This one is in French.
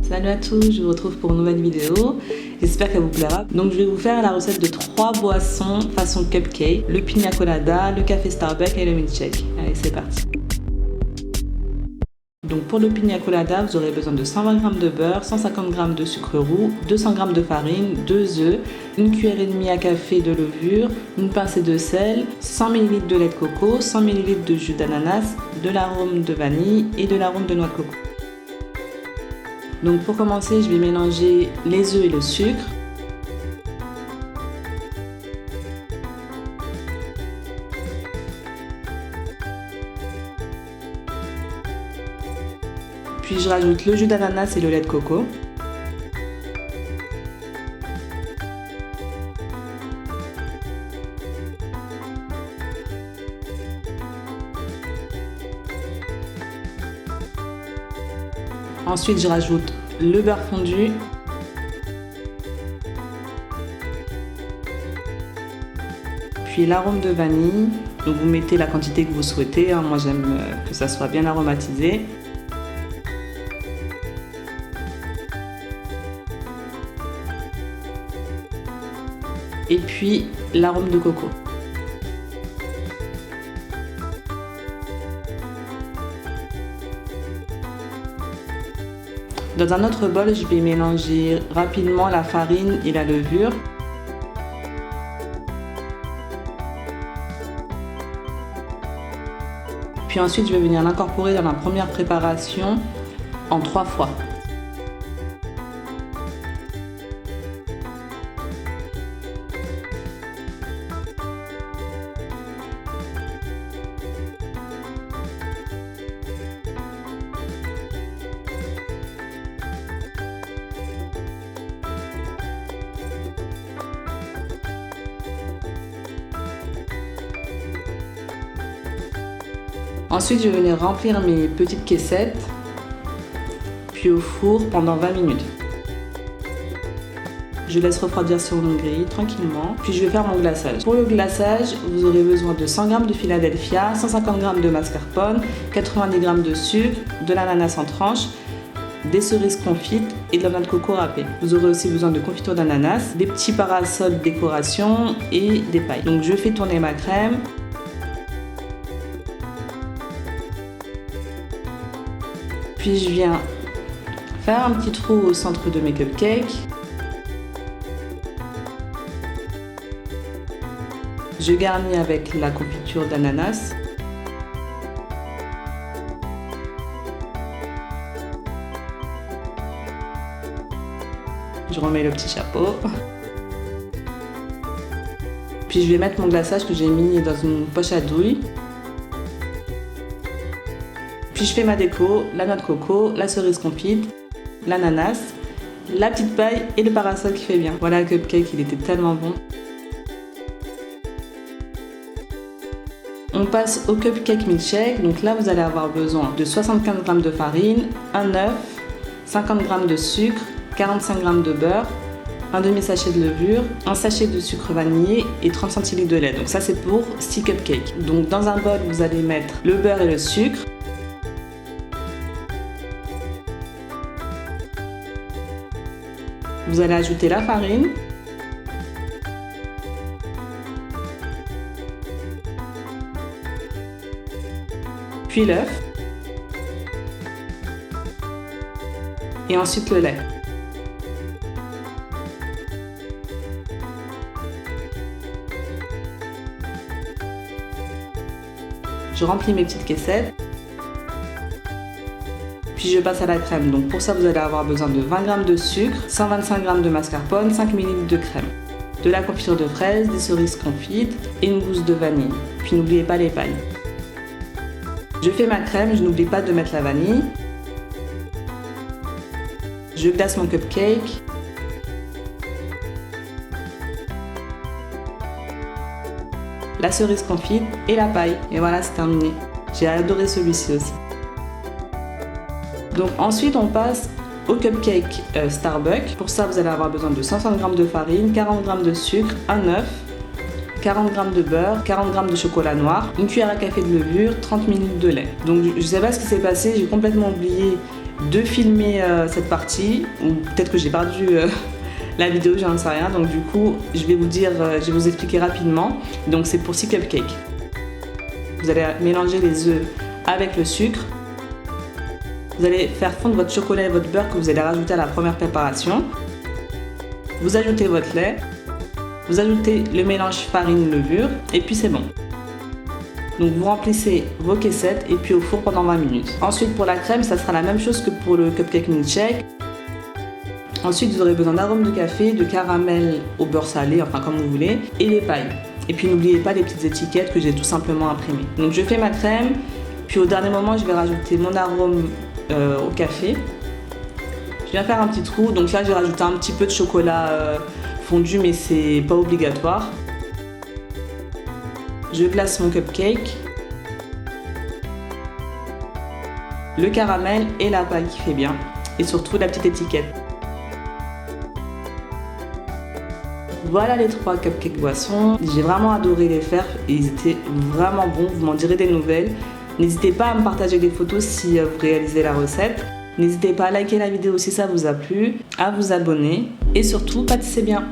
Salut à tous, je vous retrouve pour une nouvelle vidéo. J'espère qu'elle vous plaira. Donc je vais vous faire la recette de 3 boissons façon cupcake. Le pina colada, le café Starbucks et le milkshake. Allez, c'est parti. Donc pour le pina colada, vous aurez besoin de 120 g de beurre, 150 g de sucre roux, 200 g de farine, 2 œufs, une cuillère et demie à café de levure, une pincée de sel, 100 ml de lait de coco, 100 ml de jus d'ananas, de l'arôme de vanille et de l'arôme de noix de coco. Donc pour commencer, je vais mélanger les œufs et le sucre. Puis je rajoute le jus d'ananas et le lait de coco. Ensuite, je rajoute le beurre fondu. Puis l'arôme de vanille. Donc vous mettez la quantité que vous souhaitez. Moi j'aime que ça soit bien aromatisé. Et puis l'arôme de coco. Dans un autre bol, je vais mélanger rapidement la farine et la levure. Puis ensuite, je vais venir l'incorporer dans la première préparation en 3 fois. Ensuite, je vais venir remplir mes petites caissettes, puis au four pendant 20 minutes. Je laisse refroidir sur une grille tranquillement, puis je vais faire mon glaçage. Pour le glaçage, vous aurez besoin de 100 g de Philadelphia, 150 g de mascarpone, 90 g de sucre, de l'ananas en tranches, des cerises confites et de la noix de coco râpée. Vous aurez aussi besoin de confiture d'ananas, des petits parasols de décoration et des pailles. Donc je fais tourner ma crème. Puis je viens faire un petit trou au centre de mes cupcakes. Je garnis avec la confiture d'ananas. Je remets le petit chapeau. Puis je vais mettre mon glaçage que j'ai mis dans une poche à douille. Puis je fais ma déco, la noix de coco, la cerise confite, l'ananas, la petite paille et le parasol qui fait bien. Voilà le cupcake, il était tellement bon. On passe au cupcake milkshake. Donc là, vous allez avoir besoin de 75 g de farine, un œuf, 50 g de sucre, 45 g de beurre, un demi-sachet de levure, un sachet de sucre vanillé et 30 centilitres de lait. Donc ça, c'est pour 6 cupcakes. Donc dans un bol, vous allez mettre le beurre et le sucre. Vous allez ajouter la farine, puis l'œuf, et ensuite le lait. Je remplis mes petites caissettes. Puis je passe à la crème. Donc pour ça, vous allez avoir besoin de 20 g de sucre, 125 g de mascarpone, 5 ml de crème, de la confiture de fraises, des cerises confites et une gousse de vanille. Puis n'oubliez pas les pailles. Je fais ma crème, je n'oublie pas de mettre la vanille. Je glace mon cupcake. La cerise confite et la paille. Et voilà, c'est terminé. J'ai adoré celui-ci aussi. Donc ensuite on passe au cupcake Starbucks. Pour ça vous allez avoir besoin de 150 g de farine, 40 g de sucre, un œuf, 40 g de beurre, 40 g de chocolat noir, une cuillère à café de levure, 30 ml de lait. Donc je ne sais pas ce qui s'est passé, j'ai complètement oublié de filmer cette partie, ou peut-être que j'ai perdu la vidéo, j'en sais rien. Donc du coup, je vais vous expliquer rapidement. Donc c'est pour 6 cupcakes. Vous allez mélanger les œufs avec le sucre. Vous allez faire fondre votre chocolat et votre beurre que vous allez rajouter à la première préparation. Vous ajoutez votre lait. Vous ajoutez le mélange farine-levure et puis c'est bon. Donc vous remplissez vos caissettes et puis au four pendant 20 minutes. Ensuite pour la crème, ça sera la même chose que pour le cupcake milkshake. Ensuite vous aurez besoin d'arôme de café, de caramel au beurre salé, enfin comme vous voulez, et les pailles. Et puis n'oubliez pas les petites étiquettes que j'ai tout simplement imprimées. Donc je fais ma crème, puis au dernier moment je vais rajouter mon arôme au café. Je viens faire un petit trou, donc là j'ai rajouté un petit peu de chocolat fondu mais c'est pas obligatoire. Je glace mon cupcake, le caramel et la paille qui fait bien, et surtout la petite étiquette. Voilà les 3 cupcakes boissons. J'ai vraiment adoré les faire et ils étaient vraiment bons, vous m'en direz des nouvelles. N'hésitez pas à me partager des photos si vous réalisez la recette. N'hésitez pas à liker la vidéo si ça vous a plu, à vous abonner et surtout pâtissez bien.